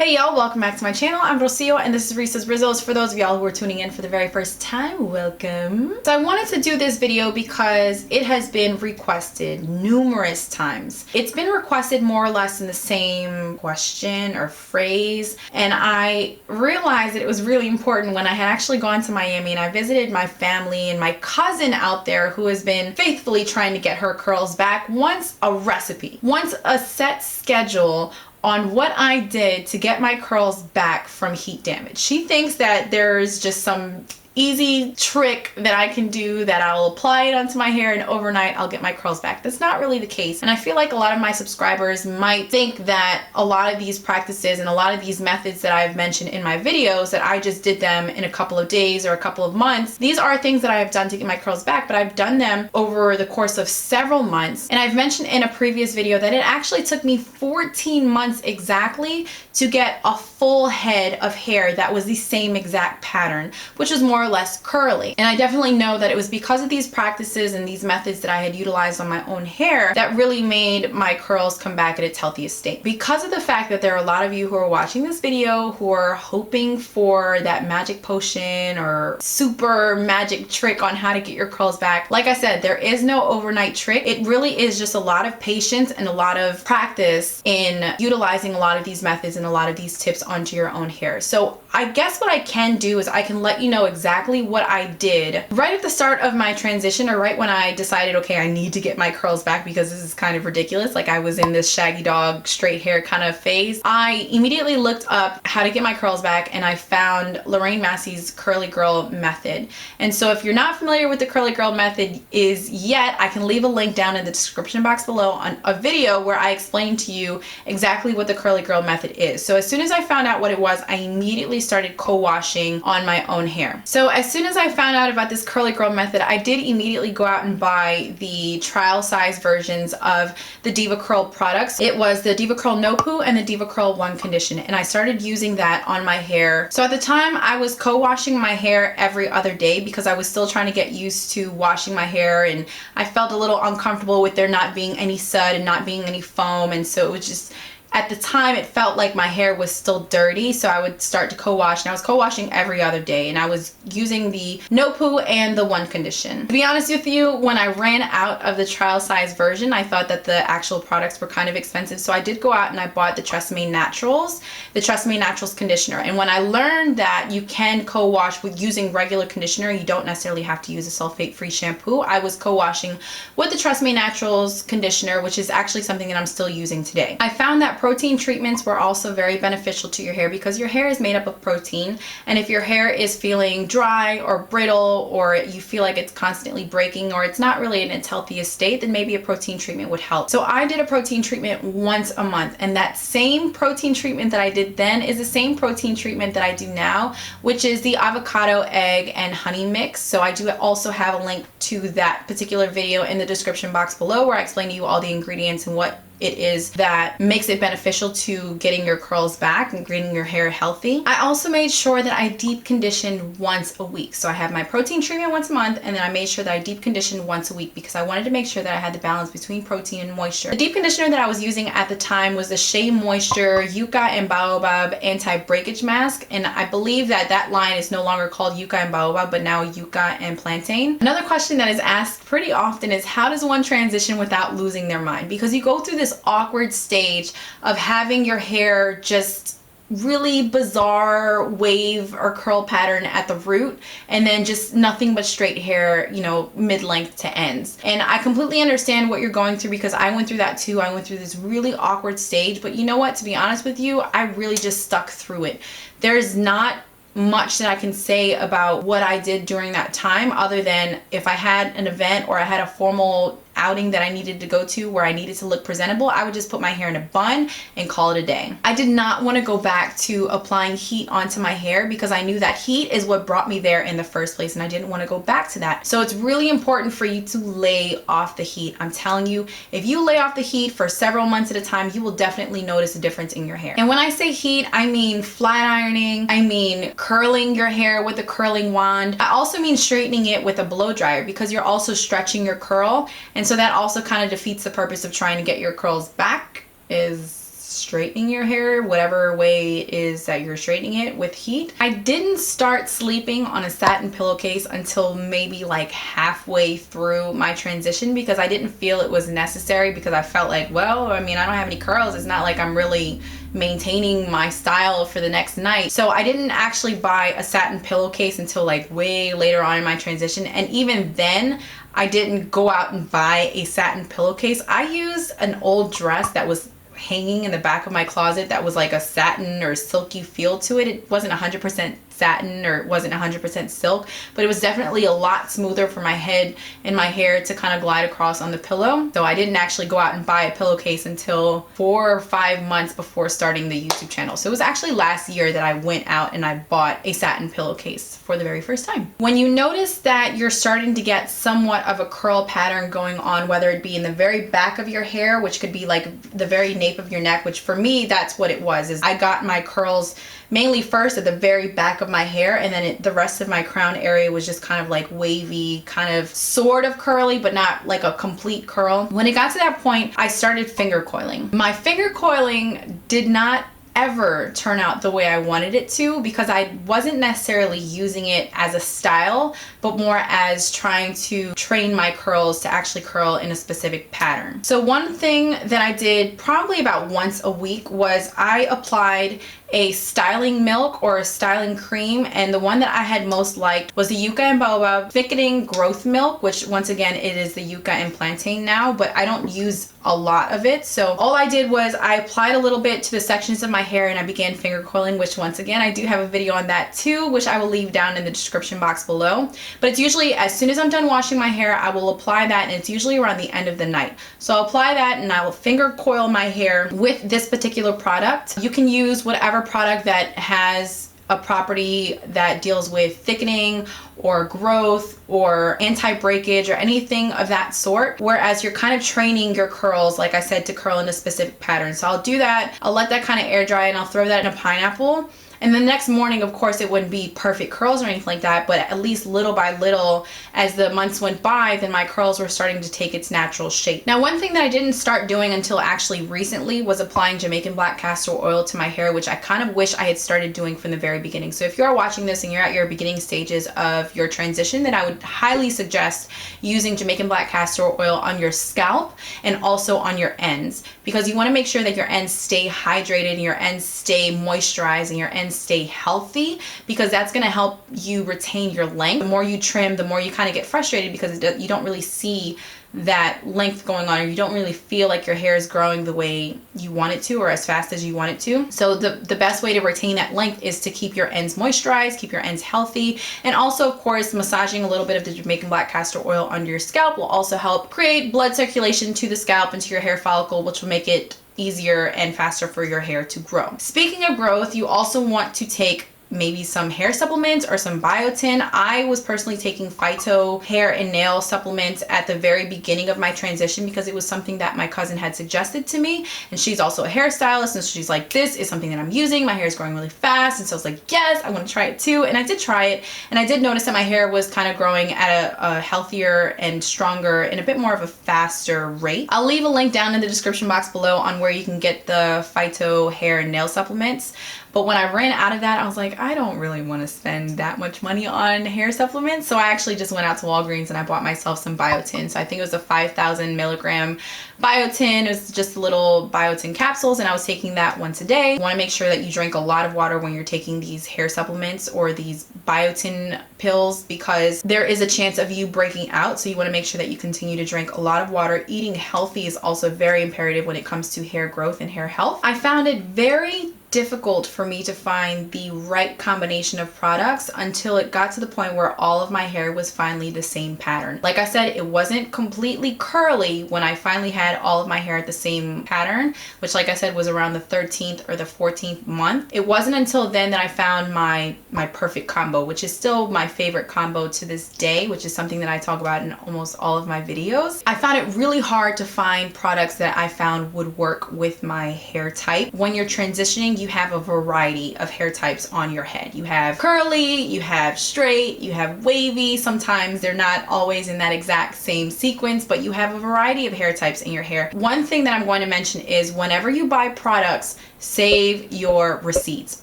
Hey y'all, welcome back to my channel. I'm Rocio and this is Risa's Rizzos. For those of y'all who are tuning in for the very first time, welcome. So I wanted to do this video because it has been requested numerous times. It's been requested more or less in the same question or phrase, and I realized that it was really important when I had actually gone to Miami and I visited my family, and my cousin out there who has been faithfully trying to get her curls back wants a recipe, wants a set schedule on what I did to get my curls back from heat damage. She thinks that there's just some easy trick that I can do that I'll apply it onto my hair and overnight I'll get my curls back. That's not really the case. And I feel like a lot of my subscribers might think that a lot of these practices and a lot of these methods that I've mentioned in my videos, that I just did them in a couple of days or a couple of months. These are things that I have done to get my curls back, but I've done them over the course of several months. And I've mentioned in a previous video that it actually took me 14 months exactly to get a full head of hair that was the same exact pattern, which is more or less curly. And I definitely know that it was because of these practices and these methods that I had utilized on my own hair that really made my curls come back at its healthiest state. Because of the fact that there are a lot of you who are watching this video who are hoping for that magic potion or super magic trick on how to get your curls back. Like I said, there is no overnight trick. It really is just a lot of patience and a lot of practice in utilizing a lot of these methods and a lot of these tips onto your own hair. So I guess what I can do is I can let you know exactly what I did right at the start of my transition, or right when I decided, okay, I need to get my curls back because this is kind of ridiculous. Like, I was in this shaggy dog straight hair kind of phase. I immediately looked up how to get my curls back and I found Lorraine Massey's Curly Girl method. And so if you're not familiar with the Curly Girl method yet, I can leave a link down in the description box below on a video where I explain to you exactly what the Curly Girl method is. So as soon as I found out what it was, I immediately started co-washing on my own hair. So as soon as I found out about this Curly Girl method, I did immediately go out and buy the trial size versions of the Diva Curl products. It was the Diva Curl No Poo and the Diva Curl One Condition, and I started using that on my hair. So at the time, I was co-washing my hair every other day because I was still trying to get used to washing my hair, and I felt a little uncomfortable with there not being any sud and not being any foam, and so it was just, at the time, it felt like my hair was still dirty, so I would start to co-wash, and I was co-washing every other day, and I was using the No Poo and the One Condition. To be honest with you, when I ran out of the trial size version, I thought that the actual products were kind of expensive, so I did go out and I bought the Tresemme Naturals, the Tresemme Naturals conditioner. And when I learned that you can co-wash with using regular conditioner, you don't necessarily have to use a sulfate-free shampoo, I was co-washing with the Tresemme Naturals conditioner, which is actually something that I'm still using today. I found that protein treatments were also very beneficial to your hair because your hair is made up of protein, and if your hair is feeling dry or brittle, or you feel like it's constantly breaking, or it's not really in its healthiest state, then maybe a protein treatment would help. So I did a protein treatment once a month, and that same protein treatment that I did then is the same protein treatment that I do now, which is the avocado, egg, and honey mix. So I do also have a link to that particular video in the description box below where I explain to you all the ingredients and what it is that makes it beneficial to getting your curls back and getting your hair healthy. I also made sure that I deep conditioned once a week. So I have my protein treatment once a month, and then I made sure that I deep conditioned once a week because I wanted to make sure that I had the balance between protein and moisture. The deep conditioner that I was using at the time was the Shea Moisture Yucca and Baobab Anti-Breakage Mask, and I believe that that line is no longer called Yucca and Baobab, but now Yucca and Plantain. Another question that is asked pretty often is, how does one transition without losing their mind? Because you go through this awkward stage of having your hair just really bizarre wave or curl pattern at the root, and then just nothing but straight hair, you know, mid-length to ends. And I completely understand what you're going through because I went through that too. I went through this really awkward stage, but you know what, to be honest with you, I really just stuck through it. There's not much that I can say about what I did during that time, other than if I had an event or I had a formal outing that I needed to go to where I needed to look presentable, I would just put my hair in a bun and call it a day. I did not want to go back to applying heat onto my hair because I knew that heat is what brought me there in the first place, and I didn't want to go back to that. So it's really important for you to lay off the heat. I'm telling you, if you lay off the heat for several months at a time, you will definitely notice a difference in your hair. And when I say heat, I mean flat ironing, I mean curling your hair with a curling wand. I also mean straightening it with a blow dryer because you're also stretching your curl, and so that also kind of defeats the purpose of trying to get your curls back, is straightening your hair, whatever way it is that you're straightening it with heat. I didn't start sleeping on a satin pillowcase until maybe like halfway through my transition because I didn't feel it was necessary, because I felt like, well, I mean, I don't have any curls. It's not like I'm really maintaining my style for the next night. So I didn't actually buy a satin pillowcase until like way later on in my transition. And even then, I didn't go out and buy a satin pillowcase. I used an old dress that was hanging in the back of my closet that was like a satin or silky feel to it. It wasn't 100% satin or it wasn't 100% silk, but it was definitely a lot smoother for my head and my hair to kind of glide across on the pillow. So I didn't actually go out and buy a pillowcase until 4 or 5 months before starting the YouTube channel. So it was actually last year that I went out and I bought a satin pillowcase for the very first time. When you notice that you're starting to get somewhat of a curl pattern going on, whether it be in the very back of your hair, which could be like the very nape of your neck, which for me, that's what it was, is I got my curls mainly first at the very back of my hair, and then the rest of my crown area was just kind of like wavy, kind of sort of curly, but not like a complete curl. When it got to that point, I started finger coiling. My finger coiling did not ever turn out the way I wanted it to, because I wasn't necessarily using it as a style, but more as trying to train my curls to actually curl in a specific pattern. So one thing that I did probably about once a week was I applied a styling milk or a styling cream, and the one that I had most liked was the yucca and baobab thickening growth milk, which once again, it is the yucca and plantain now, but I don't use a lot of it. So all I did was I applied a little bit to the sections of my hair and I began finger coiling, which once again, I do have a video on that too, which I will leave down in the description box below. But it's usually as soon as I'm done washing my hair, I will apply that, and it's usually around the end of the night. So I'll apply that and I will finger coil my hair with this particular product. You can use whatever product that has a property that deals with thickening or growth or anti-breakage or anything of that sort, whereas you're kind of training your curls, like I said, to curl in a specific pattern. So I'll do that, I'll let that kind of air dry, and I'll throw that in a pineapple. And the next morning, of course, it wouldn't be perfect curls or anything like that, but at least little by little, as the months went by, then my curls were starting to take its natural shape. Now, one thing that I didn't start doing until actually recently was applying Jamaican black castor oil to my hair, which I kind of wish I had started doing from the very beginning. So if you are watching this and you're at your beginning stages of your transition, then I would highly suggest using Jamaican black castor oil on your scalp and also on your ends, because you want to make sure that your ends stay hydrated and your ends stay moisturized and your ends stay healthy, because that's going to help you retain your length. The more you trim, the more you kind of get frustrated because you don't really see that length going on, or you don't really feel like your hair is growing the way you want it to or as fast as you want it to. So the best way to retain that length is to keep your ends moisturized, keep your ends healthy, and also, of course, massaging a little bit of the Jamaican black castor oil under your scalp will also help create blood circulation to the scalp and to your hair follicle, which will make it easier and faster for your hair to grow. Speaking of growth, you also want to take maybe some hair supplements or some biotin. I was personally taking phyto hair and nail supplements at the very beginning of my transition because it was something that my cousin had suggested to me, and she's also a hairstylist, and so she's like, this is something that I'm using, my hair is growing really fast. And so I was like, yes, I want to try it too. And I did try it, and I did notice that my hair was kind of growing at a healthier and stronger and a bit more of a faster rate. I'll leave a link down in the description box below on where you can get the phyto hair and nail supplements. But when I ran out of that, I was like, I don't really want to spend that much money on hair supplements. So I actually just went out to Walgreens and I bought myself some biotin. So I think it was a 5,000 milligram biotin. It was just little biotin capsules, and I was taking that once a day. You want to make sure that you drink a lot of water when you're taking these hair supplements or these biotin pills, because there is a chance of you breaking out. So you want to make sure that you continue to drink a lot of water. Eating healthy is also very imperative when it comes to hair growth and hair health. I found it very difficult for me to find the right combination of products until it got to the point where all of my hair was finally the same pattern. Like I said, it wasn't completely curly when I finally had all of my hair at the same pattern, which, like I said, was around the 13th or the 14th month. It wasn't until then that I found my perfect combo, which is still my favorite combo to this day, which is something that I talk about in almost all of my videos. I found it really hard to find products that I found would work with my hair type. When you're transitioning, you have a variety of hair types on your head. You have curly, you have straight, you have wavy. Sometimes they're not always in that exact same sequence, but you have a variety of hair types in your hair. One thing that I'm going to mention is whenever you buy products, save your receipts.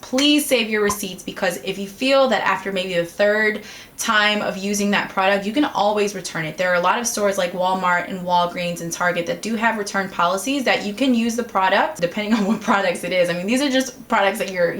Please save your receipts, because if you feel that after maybe the third time of using that product, you can always return it. There are a lot of stores like Walmart and Walgreens and Target that do have return policies that you can use the product depending on what products it is. I mean, these are just products that you're,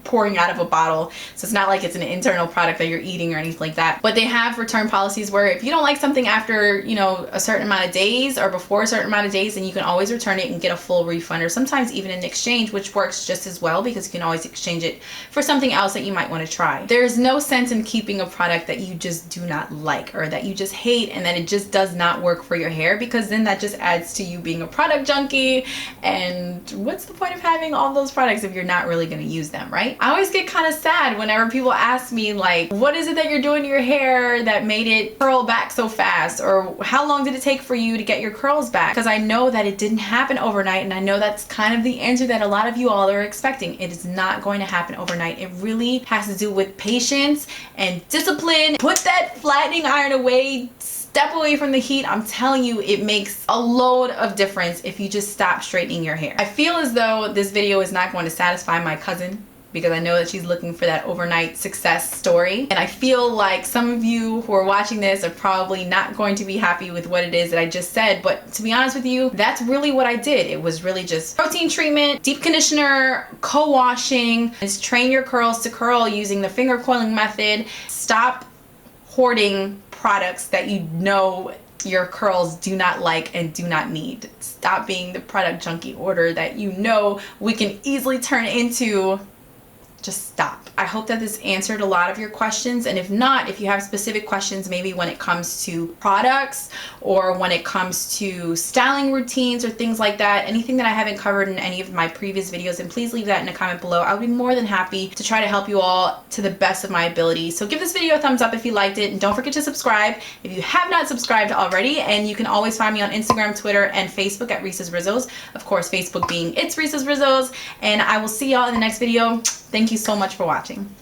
pouring out of a bottle, so it's not like it's an internal product that you're eating or anything like that. But they have return policies where if you don't like something after a certain amount of days or before a certain amount of days, then you can always return it and get a full refund, or sometimes even an exchange, which works just as well because you can always exchange it for something else that you might want to try. There's no sense in keeping a product that you just do not like or that you just hate and that it just does not work for your hair, because then that just adds to you being a product junkie, and what's the point of having all those products if you're not really going to use them, right? I always get kind of sad whenever people ask me, like, what is it that you're doing to your hair that made it curl back so fast, or how long did it take for you to get your curls back? Because I know that it didn't happen overnight, and I know that's kind of the answer that a lot of you all are expecting. It is not going to happen overnight. It really has to do with patience and discipline. Put that flattening iron away, step away from the heat. I'm telling you, it makes a load of difference if you just stop straightening your hair. I feel as though this video is not going to satisfy my cousin, because I know that she's looking for that overnight success story. And I feel like some of you who are watching this are probably not going to be happy with what it is that I just said. But to be honest with you, that's really what I did. It was really just protein treatment, deep conditioner, co-washing, and train your curls to curl using the finger coiling method. Stop hoarding products that you know your curls do not like and do not need. Stop being the product junkie order that you know we can easily turn into. Just stop. I hope that this answered a lot of your questions, and if not, if you have specific questions maybe when it comes to products or when it comes to styling routines or things like that, anything that I haven't covered in any of my previous videos, then please leave that in a comment below. I would be more than happy to try to help you all to the best of my ability. So give this video a thumbs up if you liked it, and don't forget to subscribe if you have not subscribed already. And you can always find me on Instagram, Twitter, and Facebook at Reese's Rizzos. Of course, Facebook being It's Reese's Rizzos. And I will see y'all in the next video. Thank you so much for watching.